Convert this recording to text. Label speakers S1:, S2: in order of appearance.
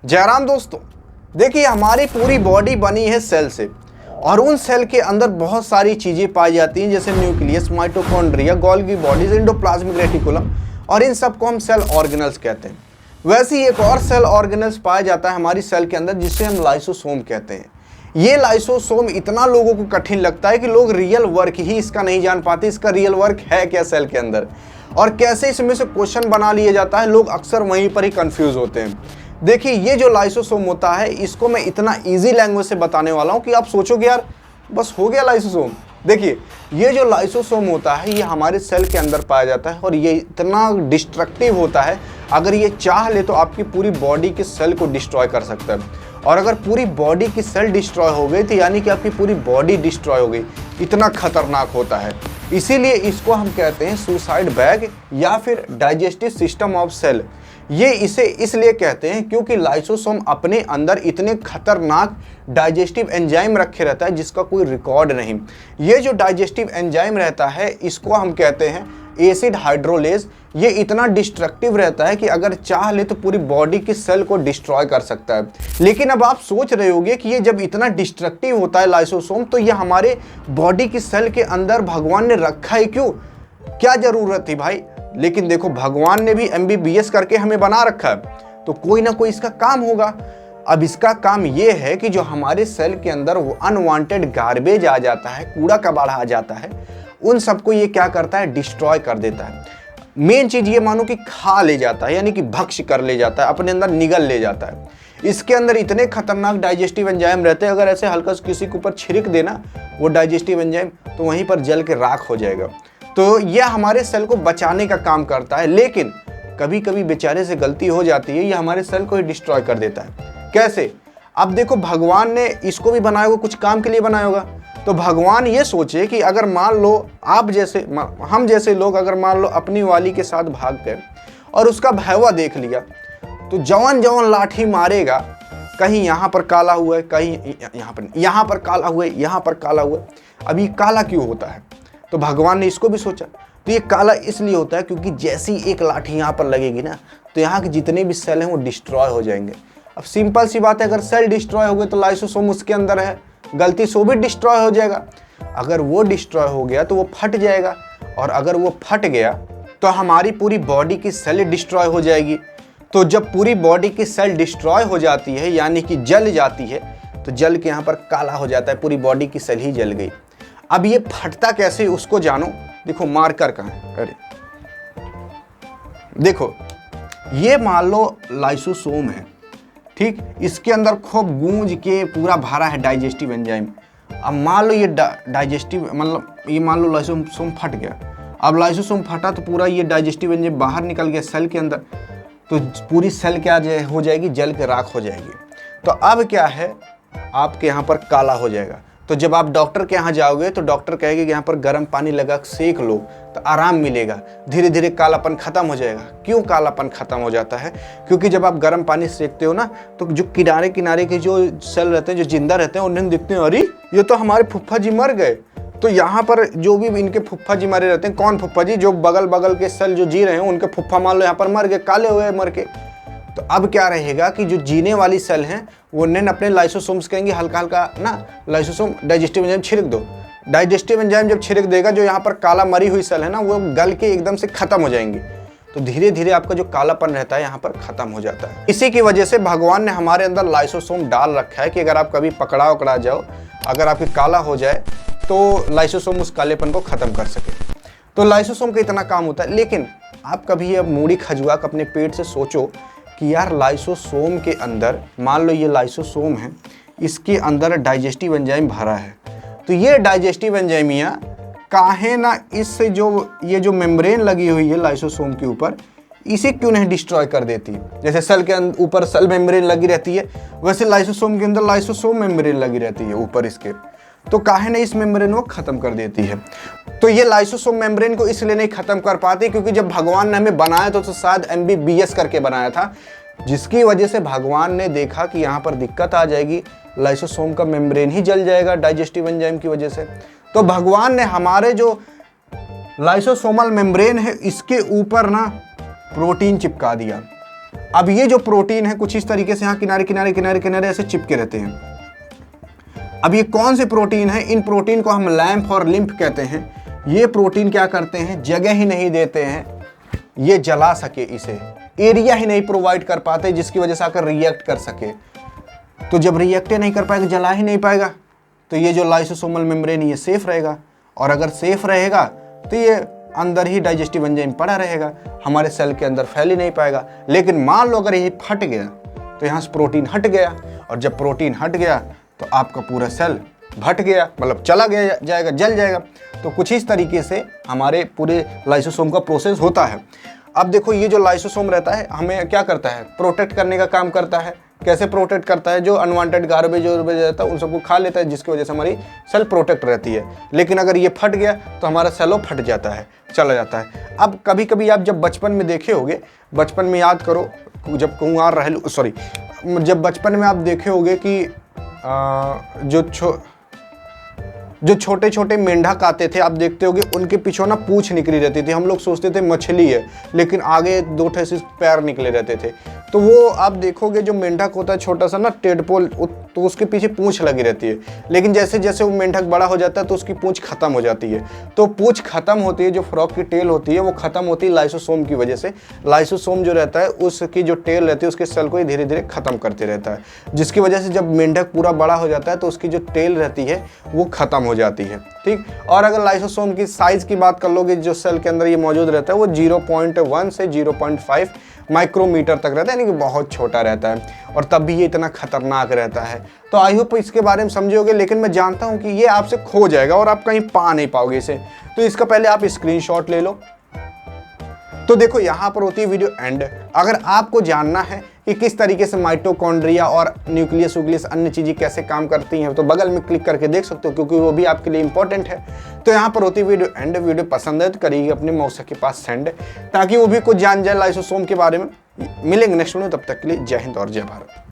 S1: जयराम दोस्तों, देखिए हमारी पूरी बॉडी बनी है सेल से और उन सेल के अंदर बहुत सारी चीज़ें पाई जाती हैं जैसे nucleus, mitochondria, Golgi bodies, endoplasmic reticulum और इन सबको हम सेल ऑर्गेनल्स कहते हैं। वैसे ही एक और सेल ऑर्गेनल्स पाया जाता है हमारी सेल के अंदर जिसे हम लाइसोसोम कहते हैं। ये लाइसोसोम इतना लोगों को कठिन लगता है कि लोग रियल वर्क ही इसका नहीं जान पाते, इसका रियल वर्क है क्या सेल के अंदर और कैसे इसमें से क्वेश्चन बना लिया जाता है। लोग अक्सर वहीं पर ही कंफ्यूज होते हैं। देखिए ये जो लाइसोसोम होता है इसको मैं इतना इजी लैंग्वेज से बताने वाला हूँ कि आप सोचोगे यार बस हो गया लाइसोसोम। देखिए ये जो लाइसोसोम होता है ये हमारे सेल के अंदर पाया जाता है और ये इतना डिस्ट्रक्टिव होता है, अगर ये चाह ले तो आपकी पूरी बॉडी के सेल को डिस्ट्रॉय कर सकता है। और अगर पूरी बॉडी की सेल डिस्ट्रॉय हो गई तो यानी कि आपकी पूरी बॉडी डिस्ट्रॉय हो गई। इतना खतरनाक होता है, इसीलिए इसको हम कहते हैं सुसाइड बैग या फिर डाइजेस्टिव सिस्टम ऑफ सेल। ये इसे इसलिए कहते हैं क्योंकि लाइसोसोम अपने अंदर इतने खतरनाक डाइजेस्टिव एंजाइम रखे रहता है जिसका कोई रिकॉर्ड नहीं। ये जो डाइजेस्टिव एंजाइम रहता है इसको हम कहते हैं एसिड हाइड्रोलेज। ये इतना डिस्ट्रक्टिव रहता है कि अगर चाह ले तो पूरी बॉडी की सेल को डिस्ट्रॉय कर सकता है। लेकिन अब आप सोच रहे होंगे कि ये जब इतना डिस्ट्रक्टिव होता है लाइसोसोम तो ये हमारे बॉडी की सेल के अंदर भगवान ने रखा है क्यों, क्या जरूरत थी भाई। लेकिन देखो भगवान ने भी MBBS करके हमें बना रखा है तो कोई ना कोई इसका काम होगा। अब इसका काम ये है कि जो हमारे सेल के अंदर वो अनवांटेड गार्बेज आ जाता है, कूड़ा कबाड़ा आ जाता है, उन सबको ये क्या करता है, डिस्ट्रॉय कर देता है। मेन चीज ये मानो कि खा ले जाता है, यानी कि भक्ष्य कर ले जाता है, अपने अंदर निगल ले जाता है। इसके अंदर इतने खतरनाक डाइजेस्टिव एंजाइम रहते हैं, अगर ऐसे हल्का किसी के ऊपर छिड़क देना वो डाइजेस्टिव एंजाइम तो वहीं पर जल के राख हो जाएगा। तो यह हमारे सेल को बचाने का काम करता है, लेकिन कभी कभी बेचारे से गलती हो जाती है, ये हमारे सेल को ही डिस्ट्रॉय कर देता है। कैसे? अब देखो भगवान ने इसको भी बनाया होगा, कुछ काम के लिए बनाया होगा। तो भगवान ये सोचे कि अगर मान लो आप जैसे हम जैसे लोग अगर मान लो अपनी वाली के साथ भाग गए और उसका भैया देख लिया तो जवान जवान लाठी मारेगा, कहीं यहाँ पर काला हुआ है, कहीं यहाँ पर काला हुआ है, यहाँ पर काला हुआ है। अब ये काला क्यों होता है? तो भगवान ने इसको भी सोचा। तो ये काला इसलिए होता है क्योंकि जैसी एक लाठी यहाँ पर लगेगी ना तो यहाँ के जितने भी सेल हैं वो डिस्ट्रॉय हो जाएंगे। अब सिंपल सी बात है, अगर सेल डिस्ट्रॉय हो गए तो लाइसोसोम उसके अंदर है, गलती से वो भी डिस्ट्रॉय हो जाएगा। अगर वो डिस्ट्रॉय हो गया तो वो फट जाएगा और अगर वो फट गया तो हमारी पूरी बॉडी की सेल डिस्ट्रॉय हो जाएगी। तो जब पूरी बॉडी की सेल डिस्ट्रॉय हो जाती है यानी कि जल जाती है तो जल के यहाँ पर काला हो जाता है, पूरी बॉडी की सेल ही जल गई। अब ये फटता कैसे उसको जानो। देखो मार्कर कहाँ है, अरे देखो ये मान लो लाइसोसोम है, ठीक, इसके अंदर खूब गूंज के पूरा भरा है डाइजेस्टिव एंजाइम। अब मान लो ये डाइजेस्टिव मतलब ये मान लो लाइसोसोम फट गया। अब लाइसोसोम फटा तो पूरा ये डाइजेस्टिव एंजाइम बाहर निकल गया सेल के अंदर, तो पूरी सेल क्या हो जाएगी, जल के राख हो जाएगी। तो अब क्या है, आपके यहाँ पर काला हो जाएगा। तो जब आप डॉक्टर के यहाँ जाओगे तो डॉक्टर कहेगा कि यहाँ पर गर्म पानी लगा सेक लो तो आराम मिलेगा, धीरे धीरे कालापन खत्म हो जाएगा। क्यों कालापन खत्म हो जाता है? क्योंकि जब आप गर्म पानी सेकते हो ना तो जो किनारे किनारे के जो सेल रहते हैं, जो जिंदा रहते हैं, उन्हें दिखते हैं अरे ये तो हमारे फुफ्फा जी मर गए। तो यहाँ पर जो भी इनके फुफ्फा जी मरे रहते हैं, कौन फुफ्फा जी? जो बगल बगल के सेल जो जी रहे हैं उनके फुफ्फा मान लो यहाँ पर मर गए, काले हुए मर के। तो अब क्या रहेगा कि जो जीने वाली सेल हैं वो उन्हें अपने लाइसोसोम्स कहेंगे हल्का हल्का ना लाइसोसोम डाइजेस्टिव एंजाइम छिड़क दो। डाइजेस्टिव एंजाइम जब छिड़क देगा जो यहाँ पर काला मरी हुई सेल है ना वो गल के एकदम से खत्म हो जाएंगी। तो धीरे धीरे आपका जो कालापन रहता है यहाँ पर खत्म हो जाता है। इसी की वजह से भगवान ने हमारे अंदर लाइसोसोम डाल रखा है कि अगर आप कभी पकड़ा उकड़ा जाओ, अगर आपकी काला हो जाए तो लाइसोसोम उस कालेपन को खत्म कर सके। तो लाइसोसोम का इतना काम होता है। लेकिन आप कभी अब मूड़ी खजुआ अपने पेट से सोचो कि यार लाइसोसोम के अंदर मान लो ये लाइसोसोम है, इसके अंदर डाइजेस्टिव एंजाइम भरा है, तो ये डाइजेस्टिव एंजाइमियाँ काहे ना इससे जो ये जो मेम्ब्रेन लगी हुई है लाइसोसोम के ऊपर, इसे क्यों नहीं डिस्ट्रॉय कर देती? जैसे सेल के ऊपर सेल मेम्ब्रेन लगी रहती है वैसे लाइसोसोम के अंदर लाइसोसोम मेम्ब्रेन लगी रहती है ऊपर इसके, तो काहे ना इस मेम्ब्रेन को खत्म कर देती है। तो ये लाइसोसोम मेम्ब्रेन को इसलिए नहीं खत्म कर पाती क्योंकि जब भगवान ने हमें बनाया तो शायद MBBS करके बनाया था, जिसकी वजह से भगवान ने देखा कि यहाँ पर दिक्कत आ जाएगी, लाइसोसोम का मेम्ब्रेन ही जल जाएगा डाइजेस्टिव एंजाइम की वजह से। तो भगवान ने हमारे जो लाइसोसोमल मेम्ब्रेन है इसके ऊपर ना प्रोटीन चिपका दिया। अब ये जो प्रोटीन है कुछ इस तरीके से यहाँ किनारे किनारे किनारे किनारे ऐसे चिपके रहते हैं। अब ये कौन से प्रोटीन है? इन प्रोटीन को हम लैम्फ और लिम्फ कहते हैं। ये प्रोटीन क्या करते हैं, जगह ही नहीं देते हैं ये जला सके, इसे एरिया ही नहीं प्रोवाइड कर पाते जिसकी वजह से आकर रिएक्ट कर सके। तो जब रिएक्ट नहीं कर पाएगा, जला ही नहीं पाएगा, तो ये जो लाइसोसोमल मेम्ब्रेन ये सेफ रहेगा, और अगर सेफ रहेगा तो ये अंदर ही डाइजेस्टिव एंजाइम पड़ा रहेगा, हमारे सेल के अंदर फैल ही नहीं पाएगा। लेकिन मान लो अगर ये फट गया तो यहाँ से प्रोटीन हट गया, और जब प्रोटीन हट गया तो आपका पूरा सेल भट गया, मतलब चला गया जाएगा, जल जाएगा। तो कुछ इस तरीके से हमारे पूरे लाइसोसोम का प्रोसेस होता है। अब देखो ये जो लाइसोसोम रहता है हमें क्या करता है, प्रोटेक्ट करने का काम करता है। कैसे प्रोटेक्ट करता है? जो अनवांटेड गार्बेज रहता है उन सबको खा लेता है, जिसकी वजह से हमारी सेल प्रोटेक्ट रहती है। लेकिन अगर ये फट गया तो हमारा सेलो फट जाता है, चला जाता है। अब कभी कभी आप जब बचपन में देखे होंगे, बचपन में याद करो जब जब बचपन में आप देखे होंगे कि जो छोटे छोटे मेंढक आते थे, आप देखते होगे उनके पीछे ना पूंछ निकली रहती थी। हम लोग सोचते थे मछली है, लेकिन आगे 2 ठे पैर निकले रहते थे। तो वो आप देखोगे जो मेंढक होता है छोटा सा ना टेडपोल, तो उसके पीछे पूंछ लगी रहती है। लेकिन जैसे जैसे वो मेंढक बड़ा हो जाता है तो उसकी पूंछ खत्म हो जाती है। तो पूंछ खत्म होती है, जो फ्रॉग की टेल होती है वो खत्म होती है लाइसोसोम की वजह से। लाइसोसोम जो रहता है उसकी जो टेल रहती है उसके सेल को धीरे धीरे खत्म करते रहता है, जिसकी वजह से जब मेंढक पूरा बड़ा हो जाता है तो उसकी जो टेल रहती है वो खत्म हो जाती है। ठीक। और अगर लाइसोसोम की साइज की बात कर लोगे, जो सेल के अंदर ये मौजूद रहता है वो 0.1 से 0.5 माइक्रोमीटर तक रहता है, यानी कि बहुत छोटा रहता है, और तब भी ये इतना खतरनाक रहता है। तो आई होप इसके बारे में समझोगे, लेकिन मैं जानता हूं कि ये आपसे खो जाएगा और आप कहीं पा नहीं पाओगे इसे। तो इसका पहले आप स्क्रीनशॉट ले लो। तो देखो यहाँ पर होती है वीडियो एंड। अगर आपको जानना है कि किस तरीके से माइटोकॉन्ड्रिया और न्यूक्लियस अन्य चीजें कैसे काम करती हैं, तो बगल में क्लिक करके देख सकते हो, क्योंकि वो भी आपके लिए इंपॉर्टेंट है। तो यहाँ पर होती है वीडियो एंड। वीडियो पसंद है तो करिए अपने मौसा के पास सेंड, ताकि वो भी कुछ जान जाए लाइसोसोम के बारे में। मिलेंगे नेक्स्ट वीडियो, तब तक के लिए जय हिंद और जय भारत।